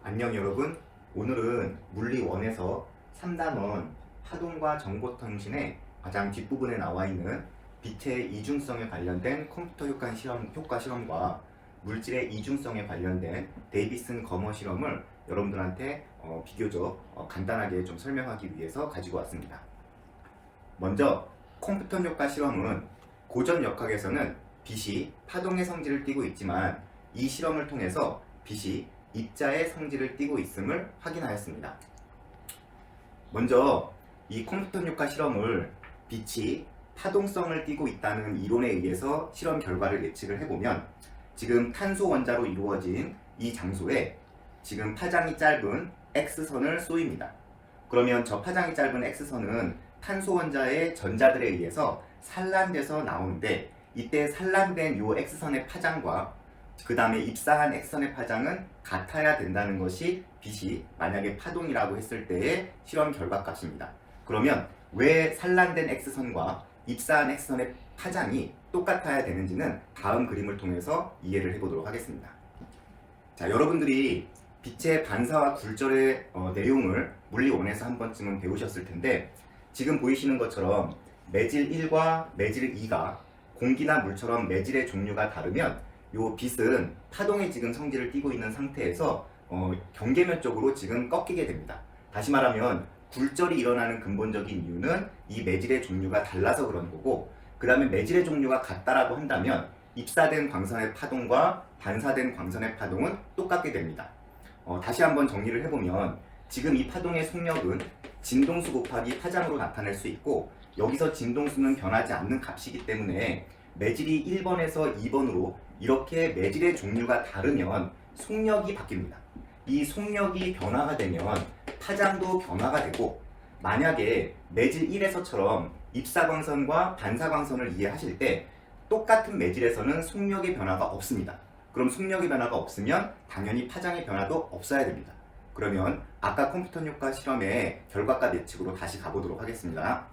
안녕 여러분. 오늘은 물리 1에서 3단원 파동과 정보통신의 가장 뒷부분에 나와 있는 빛의 이중성에 관련된 컴퓨터 효과 실험과 물질의 이중성에 관련된 데이비슨 거머 실험을 여러분들한테 비교적 간단하게 좀 설명하기 위해서 가지고 왔습니다. 먼저 컴퓨터 효과 실험은 고전 역학에서는 빛이 파동의 성질을 띠고 있지만 이 실험을 통해서 빛이 입자의 성질을 띠고 있음을 확인하였습니다. 먼저 이 컴퓨터 효과 실험을 빛이 파동성을 띠고 있다는 이론에 의해서 실험 결과를 예측을 해보면 지금 탄소 원자로 이루어진 이 장소에 지금 파장이 짧은 X선을 쏘입니다. 그러면 저 파장이 짧은 X선은 탄소 원자의 전자들에 의해서 산란돼서 나오는데 이때 산란된 이 X선의 파장과 그 다음에 입사한 X선의 파장은 같아야 된다는 것이 빛이 만약에 파동이라고 했을 때의 실험 결과값입니다. 그러면 왜 산란된 X선과 입사한 X선의 파장이 똑같아야 되는지는 다음 그림을 통해서 이해를 해보도록 하겠습니다. 자, 여러분들이 빛의 반사와 굴절의 내용을 물리 1에서 한 번쯤은 배우셨을 텐데 지금 보이시는 것처럼 매질 1과 매질 2가 공기나 물처럼 매질의 종류가 다르면 요 빛은 파동의 지금 성질을 띠고 있는 상태에서 경계면적으로 지금 꺾이게 됩니다. 다시 말하면 굴절이 일어나는 근본적인 이유는 이 매질의 종류가 달라서 그런 거고, 그 다음에 매질의 종류가 같다라고 한다면 입사된 광선의 파동과 반사된 광선의 파동은 똑같게 됩니다. 다시 한번 정리를 해보면 지금 이 파동의 속력은 진동수 곱하기 파장으로 나타낼 수 있고, 여기서 진동수는 변하지 않는 값이기 때문에 매질이 1번에서 2번으로 이렇게 매질의 종류가 다르면 속력이 바뀝니다. 이 속력이 변화가 되면 파장도 변화가 되고, 만약에 매질 1에서처럼 입사광선과 반사광선을 이해하실 때 똑같은 매질에서는 속력의 변화가 없습니다. 그럼 속력의 변화가 없으면 당연히 파장의 변화도 없어야 됩니다. 그러면 아까 컴퓨터 효과 실험의 결과값 예측으로 다시 가보도록 하겠습니다.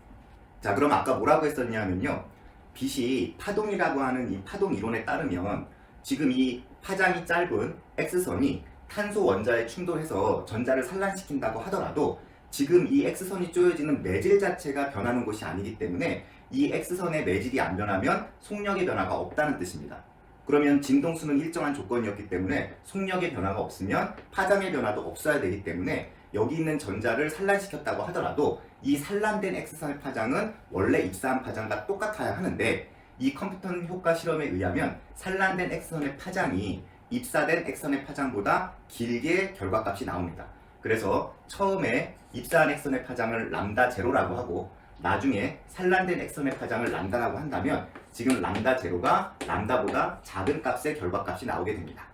자, 그럼 아까 뭐라고 했었냐면요, 빛이 파동이라고 하는 이 파동 이론에 따르면 지금 이 파장이 짧은 X선이 탄소 원자에 충돌해서 전자를 산란시킨다고 하더라도 지금 이 X선이 쪼여지는 매질 자체가 변하는 것이 아니기 때문에 이 X선의 매질이 안 변하면 속력의 변화가 없다는 뜻입니다. 그러면 진동수는 일정한 조건이었기 때문에 속력의 변화가 없으면 파장의 변화도 없어야 되기 때문에 여기 있는 전자를 산란시켰다고 하더라도 이 산란된 X선의 파장은 원래 입사한 파장과 똑같아야 하는데, 이 컴퓨터 효과 실험에 의하면 산란된 X선의 파장이 입사된 X선의 파장보다 길게 결과값이 나옵니다. 그래서 처음에 입사한 X선의 파장을 람다 제로라고 하고 나중에 산란된 X선의 파장을 람다라고 한다면 지금 람다 제로가 람다보다 작은 값의 결과값이 나오게 됩니다.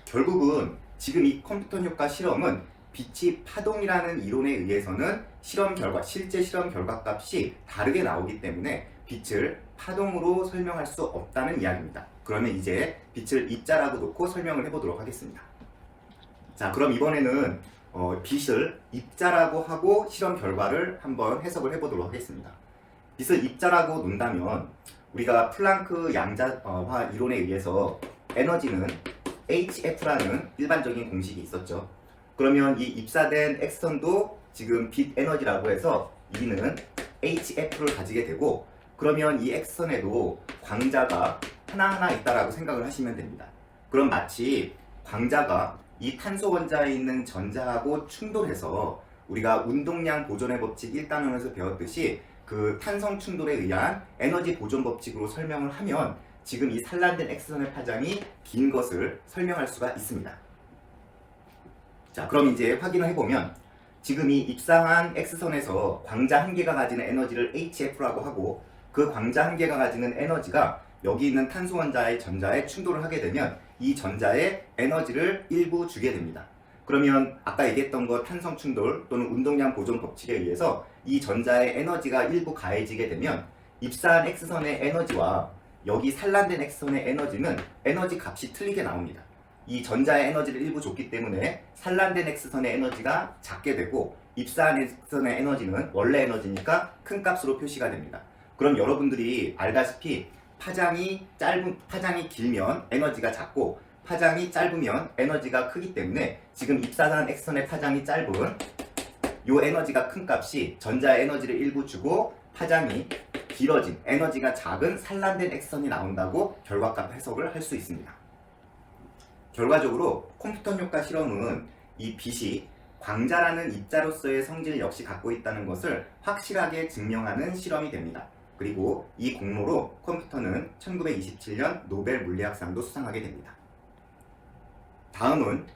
결국은 지금 이 컴퓨터 효과 실험은 빛이 파동이라는 이론에 의해서는 실제 실험 결과값이 다르게 나오기 때문에 빛을 파동으로 설명할 수 없다는 이야기입니다. 그러면 이제 빛을 입자라고 놓고 설명을 해보도록 하겠습니다. 자, 그럼 이번에는 빛을 입자라고 하고 실험 결과를 한번 해석을 해보도록 하겠습니다. 빛을 입자라고 놓는다면 우리가 플랑크 양자화 이론에 의해서 에너지는 HF라는 일반적인 공식이 있었죠. 그러면 이 입사된 X선도 지금 빛 에너지라고 해서 E는 HF를 가지게 되고, 그러면 이 X선에도 광자가 하나하나 있다라고 생각을 하시면 됩니다. 그럼 마치 광자가 이 탄소 원자에 있는 전자하고 충돌해서 우리가 운동량 보존의 법칙 1단원에서 배웠듯이 그 탄성 충돌에 의한 에너지 보존 법칙으로 설명을 하면 지금 이 산란된 X선의 파장이 긴 것을 설명할 수가 있습니다. 자, 그럼 이제 확인을 해보면 지금 이 입사한 X선에서 광자 한 개가 가지는 에너지를 HF라고 하고, 그 광자 한 개가 가지는 에너지가 여기 있는 탄소 원자의 전자에 충돌을 하게 되면 이 전자에 에너지를 일부 주게 됩니다. 그러면 아까 얘기했던 거 탄성 충돌 또는 운동량 보존 법칙에 의해서 이 전자의 에너지가 일부 가해지게 되면 입사한 X선의 에너지와 여기 산란된 X선의 에너지는 에너지 값이 틀리게 나옵니다. 이 전자의 에너지를 일부 줬기 때문에 산란된 X선의 에너지가 작게 되고 입사한 X선의 에너지는 원래 에너지니까 큰 값으로 표시가 됩니다. 그럼 여러분들이 알다시피 파장이 길면 에너지가 작고 파장이 짧으면 에너지가 크기 때문에 지금 입사한 액선의 파장이 짧은 요 에너지가 큰 값이 전자의 에너지를 일부 주고 파장이 길어진 에너지가 작은 산란된 액선이 나온다고 결과값 해석을 할 수 있습니다. 결과적으로 콤프턴 효과 실험은 이 빛이 광자라는 입자로서의 성질 역시 갖고 있다는 것을 확실하게 증명하는 실험이 됩니다. 그리고 이 공로로 콤프턴은 1927년 노벨 물리학상도 수상하게 됩니다. 다음은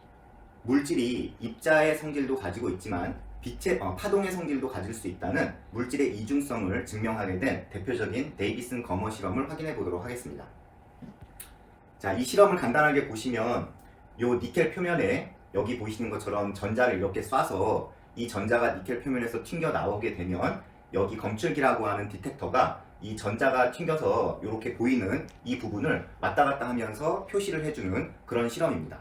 물질이 입자의 성질도 가지고 있지만 파동의 성질도 가질 수 있다는 물질의 이중성을 증명하게 된 대표적인 데이비슨 거머 실험을 확인해 보도록 하겠습니다. 자, 이 실험을 간단하게 보시면 요 니켈 표면에 여기 보이시는 것처럼 전자를 이렇게 쏴서 이 전자가 니켈 표면에서 튕겨 나오게 되면 여기 검출기라고 하는 디텍터가 이 전자가 튕겨서 이렇게 보이는 이 부분을 왔다 갔다 하면서 표시를 해주는 그런 실험입니다.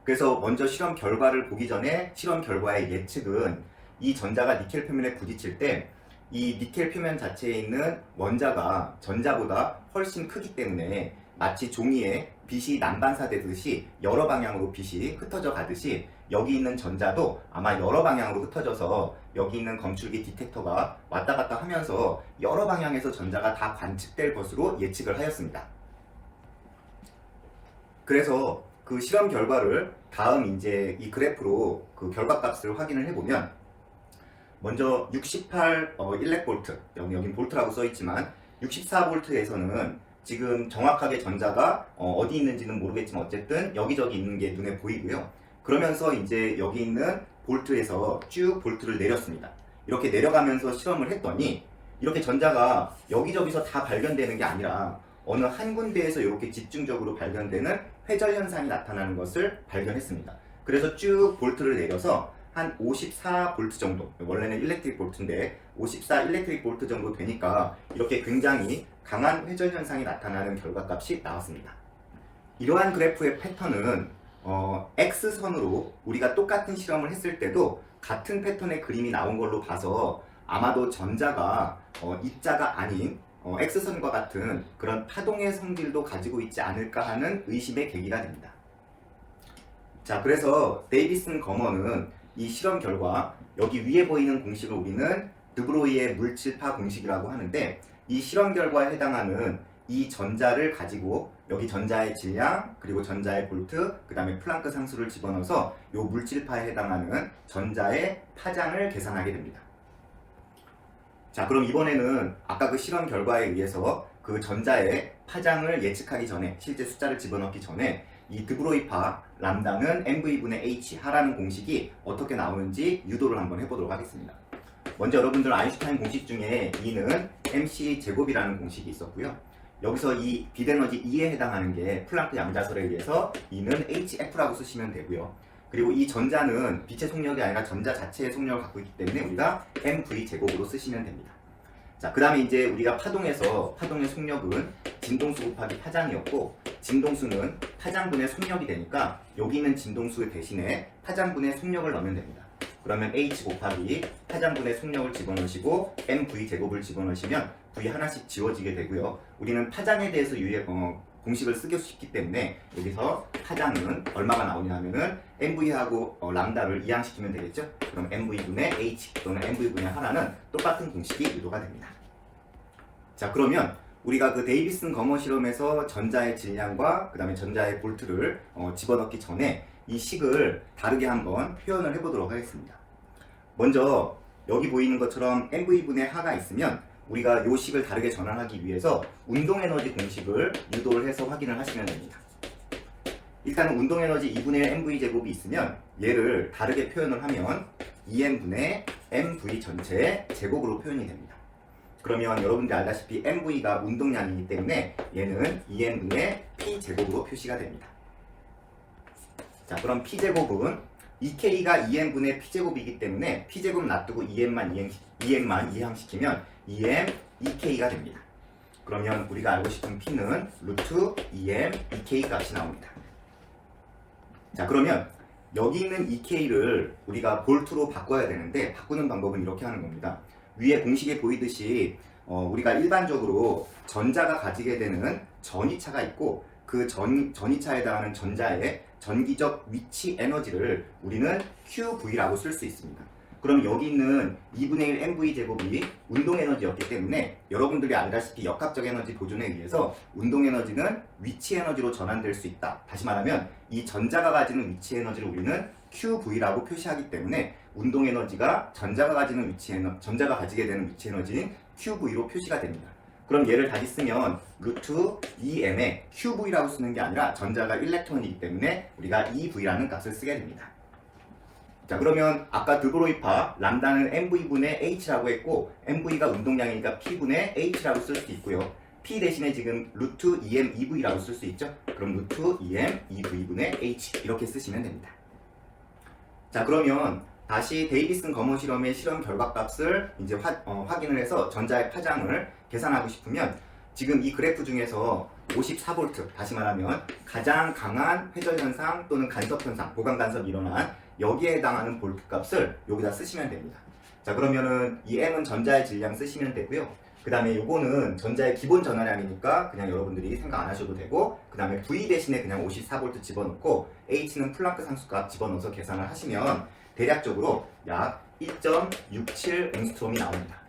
그래서 먼저 실험 결과를 보기 전에 실험 결과의 예측은 이 전자가 니켈 표면에 부딪힐 때 이 니켈 표면 자체에 있는 원자가 전자보다 훨씬 크기 때문에 마치 종이에 빛이 난반사되듯이 여러 방향으로 빛이 흩어져 가듯이 여기 있는 전자도 아마 여러 방향으로 흩어져서 여기 있는 검출기 디텍터가 왔다 갔다 하면서 여러 방향에서 전자가 다 관측될 것으로 예측을 하였습니다. 그래서 그 실험 결과를 다음 이제 이 그래프로 그 결과값을 확인을 해보면 먼저 68 일렉볼트, 여긴 볼트라고 써있지만 64볼트에서는 지금 정확하게 전자가 어디 있는지는 모르겠지만 어쨌든 여기저기 있는 게 눈에 보이고요. 그러면서 이제 여기 있는 볼트에서 쭉 볼트를 내렸습니다. 이렇게 내려가면서 실험을 했더니 이렇게 전자가 여기저기서 다 발견되는 게 아니라 어느 한 군데에서 이렇게 집중적으로 발견되는 회절 현상이 나타나는 것을 발견했습니다. 그래서 쭉 볼트를 내려서 한 54볼트 정도, 원래는 일렉트릭 볼트인데 54 일렉트릭 볼트 정도 되니까 이렇게 굉장히 강한 회절 현상이 나타나는 결과값이 나왔습니다. 이러한 그래프의 패턴은 X선으로 우리가 똑같은 실험을 했을 때도 같은 패턴의 그림이 나온 걸로 봐서 아마도 전자가 입자가 아닌 X선과 같은 그런 파동의 성질도 가지고 있지 않을까 하는 의심의 계기가 됩니다. 자, 그래서 데이비슨 거머는 이 실험 결과 여기 위에 보이는 공식을 우리는 드브로이의 물질파 공식이라고 하는데 이 실험 결과에 해당하는 이 전자를 가지고 여기 전자의 질량 그리고 전자의 볼트 그 다음에 플랑크 상수를 집어넣어서 이 물질파에 해당하는 전자의 파장을 계산하게 됩니다. 자, 그럼 이번에는 아까 그 실험 결과에 의해서 그 전자의 파장을 예측하기 전에 실제 숫자를 집어넣기 전에 이 드브로이파 람다는 mv분의 h 하라는 공식이 어떻게 나오는지 유도를 한번 해보도록 하겠습니다. 먼저 여러분들 아인슈타인 공식 중에 E는 mc 제곱이라는 공식이 있었고요. 여기서 이 빛에너지 E에 해당하는 게 플랑크 양자설에 의해서 E는 hf라고 쓰시면 되고요. 그리고 이 전자는 빛의 속력이 아니라 전자 자체의 속력을 갖고 있기 때문에 우리가 mv 제곱으로 쓰시면 됩니다. 자, 그 다음에 이제 우리가 파동의 속력은 진동수 곱하기 파장이었고 진동수는 파장분의 속력이 되니까 여기 있는 진동수 대신에 파장분의 속력을 넣으면 됩니다. 그러면 h 곱하기 파장분의 속력을 집어넣으시고 mv 제곱을 집어넣으시면 v 하나씩 지워지게 되고요. 우리는 파장에 대해서 공식을 쓰기 쉽기 때문에 여기서 파장은 얼마가 나오냐 하면은 mv하고 람다를 이항시키면 되겠죠. 그럼 mv분의 h 또는 mv분의 하나는 똑같은 공식이 유도가 됩니다. 자, 그러면 우리가 그 데이비슨 거머 실험에서 전자의 질량과 그 다음에 전자의 볼트를 집어넣기 전에 이 식을 다르게 한번 표현을 해보도록 하겠습니다. 먼저 여기 보이는 것처럼 mv분의 하가 있으면 우리가 이 식을 다르게 전환하기 위해서 운동에너지 공식을 유도를 해서 확인을 하시면 됩니다. 일단 운동에너지 2분의 1 mv 제곱이 있으면 얘를 다르게 표현을 하면 2m분의 mv 전체의 제곱으로 표현이 됩니다. 그러면 여러분들이 알다시피 mv가 운동량이기 때문에 얘는 2m분의 p 제곱으로 표시가 됩니다. 자, 그럼 p 제곱은 2k가 2m분의 p 제곱이기 때문에 p 제곱 놔두고 2m만 이항시키면 2m 2k가 됩니다. 그러면 우리가 알고 싶은 p는 루트 2m 2k 값이 나옵니다. 자, 그러면 여기 있는 2k를 우리가 볼트로 바꿔야 되는데 바꾸는 방법은 이렇게 하는 겁니다. 위에 공식에 보이듯이 우리가 일반적으로 전자가 가지게 되는 전위차가 있고 그 전이차에 해당하는 전자의 전기적 위치 에너지를 우리는 QV라고 쓸 수 있습니다. 그럼 여기 있는 2분의 1 mv 제곱이 운동 에너지였기 때문에 여러분들이 알다시피 역학적 에너지 보존에 의해서 운동 에너지는 위치 에너지로 전환될 수 있다. 다시 말하면 이 전자가 가지는 위치 에너지를 우리는 QV라고 표시하기 때문에 운동 에너지가 전자가 가지게 되는 위치 에너지인 QV로 표시가 됩니다. 그럼 얘를 다시 쓰면 루트 2m에 QV라고 쓰는 게 아니라 전자가 일렉트론이기 때문에 우리가 EV라는 값을 쓰게 됩니다. 자, 그러면 아까 드브로이파 람다는 mv분의 h라고 했고 mv가 운동량이니까 p분의 h라고 쓸 수 있고요. p 대신에 지금 루트 2m ev라고 쓸 수 있죠. 그럼 루트 2m ev분의 h 이렇게 쓰시면 됩니다. 자, 그러면 다시 데이비슨 거머 실험의 실험 결과값을 이제 확인을 해서 전자의 파장을 계산하고 싶으면 지금 이 그래프 중에서 54V, 다시 말하면 가장 강한 회절 현상 또는 간섭 현상, 보강 간섭이 일어난 여기에 해당하는 볼트 값을 여기다 쓰시면 됩니다. 자, 그러면은 이 m은 전자의 질량 쓰시면 되고요. 그 다음에 요거는 전자의 기본 전하량이니까 그냥 여러분들이 생각 안 하셔도 되고, 그 다음에 V 대신에 그냥 54V 집어넣고 H는 플랑크 상수값 집어넣어서 계산을 하시면 대략적으로 약 1.67 옹스트롬이 나옵니다.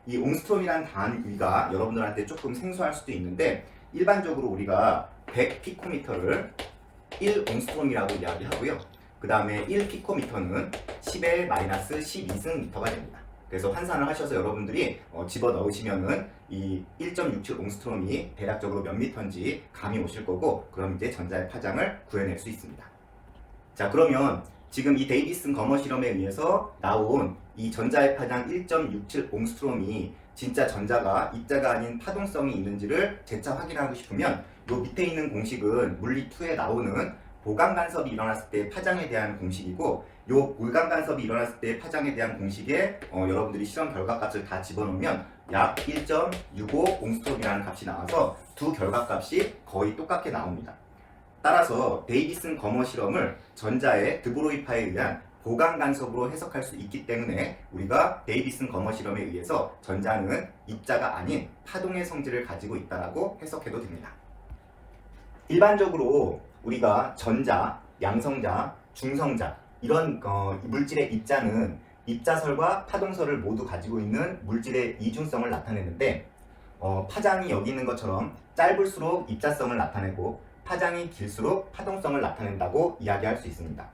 이 옹스트롬이라는 단위가 여러분들한테 조금 생소할 수도 있는데 일반적으로 우리가 100 피코미터를 1 옹스트롬이라고 이야기하고요. 그 다음에 1 피코미터는 10의 마이너스 12승 미터가 됩니다. 그래서 환산을 하셔서 여러분들이 집어넣으시면은 이 1.67 옹스트롬이 대략적으로 몇 미터인지 감이 오실 거고, 그럼 이제 전자의 파장을 구해낼 수 있습니다. 자, 그러면 지금 이 데이비슨 거머 실험에 의해서 나온 이 전자의 파장 1.67 옹스트롬이 진짜 전자가 입자가 아닌 파동성이 있는지를 재차 확인하고 싶으면 요 밑에 있는 공식은 물리 2에 나오는 보강 간섭이 일어났을 때 파장에 대한 공식이고, 요 보강 간섭이 일어났을 때 파장에 대한 공식에 여러분들이 실험 결과값을 다 집어넣으면 약 1.65 옹스트롬이라는 값이 나와서 두 결과값이 거의 똑같게 나옵니다. 따라서 데이비슨 거머 실험을 전자의 드브로이파에 의한 보강 간섭으로 해석할 수 있기 때문에 우리가 데이비슨 거머 실험에 의해서 전자는 입자가 아닌 파동의 성질을 가지고 있다라고 해석해도 됩니다. 일반적으로 우리가 전자, 양성자, 중성자 이런 물질의 입자는 입자설과 파동설을 모두 가지고 있는 물질의 이중성을 나타내는데 파장이 여기 있는 것처럼 짧을수록 입자성을 나타내고 파장이 길수록 파동성을 나타낸다고 이야기할 수 있습니다.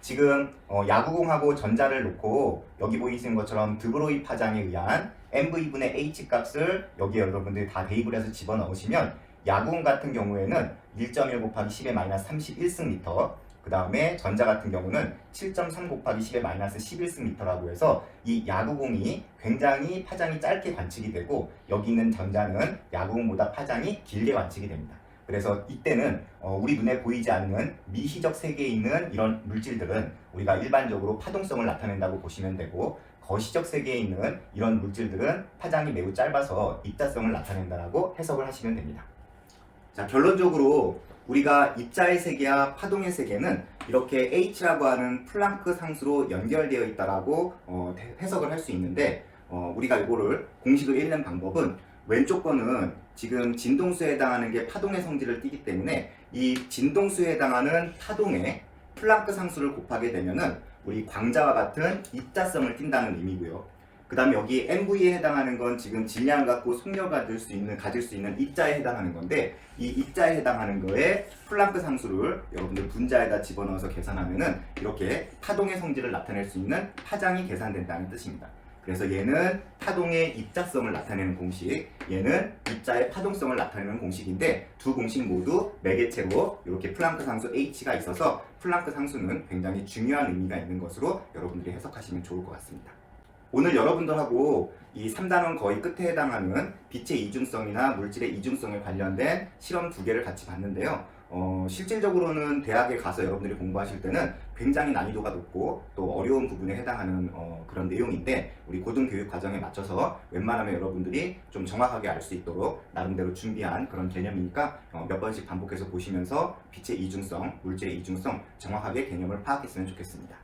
지금 야구공하고 전자를 놓고 여기 보이시는 것처럼 드브로이 파장에 의한 mv분의 h 값을 여기에 여러분들이 다 대입을 해서 집어넣으시면 야구공 같은 경우에는 1.1 곱하기 10의 마이너스 31승 미터, 그 다음에 전자 같은 경우는 7.3 곱하기 10의 마이너스 11승 미터라고 해서 이 야구공이 굉장히 파장이 짧게 관측이 되고 여기 있는 전자는 야구공보다 파장이 길게 관측이 됩니다. 그래서 이때는 우리 눈에 보이지 않는 미시적 세계에 있는 이런 물질들은 우리가 일반적으로 파동성을 나타낸다고 보시면 되고, 거시적 세계에 있는 이런 물질들은 파장이 매우 짧아서 입자성을 나타낸다고 해석을 하시면 됩니다. 자, 결론적으로 우리가 입자의 세계와 파동의 세계는 이렇게 H라고 하는 플랑크 상수로 연결되어 있다라고 해석을 할 수 있는데, 우리가 이거를 공식을 읽는 방법은 왼쪽 거는 지금 진동수에 해당하는 게 파동의 성질을 띠기 때문에 이 진동수에 해당하는 파동에 플랑크 상수를 곱하게 되면은 우리 광자와 같은 입자성을 띈다는 의미고요. 그 다음에 여기 MV에 해당하는 건 지금 질량을 갖고 속력을 가질 수 있는 입자에 해당하는 건데, 이 입자에 해당하는 거에 플랑크 상수를 여러분들 분자에다 집어넣어서 계산하면은 이렇게 파동의 성질을 나타낼 수 있는 파장이 계산된다는 뜻입니다. 그래서 얘는 파동의 입자성을 나타내는 공식, 얘는 입자의 파동성을 나타내는 공식인데 두 공식 모두 매개체로 이렇게 플랑크 상수 H가 있어서 플랑크 상수는 굉장히 중요한 의미가 있는 것으로 여러분들이 해석하시면 좋을 것 같습니다. 오늘 여러분들하고 이 3단원 거의 끝에 해당하는 빛의 이중성이나 물질의 이중성에 관련된 실험 두 개를 같이 봤는데요. 실질적으로는 대학에 가서 여러분들이 공부하실 때는 굉장히 난이도가 높고 또 어려운 부분에 해당하는 그런 내용인데, 우리 고등교육 과정에 맞춰서 웬만하면 여러분들이 좀 정확하게 알 수 있도록 나름대로 준비한 그런 개념이니까 몇 번씩 반복해서 보시면서 빛의 이중성, 물질의 이중성 정확하게 개념을 파악했으면 좋겠습니다.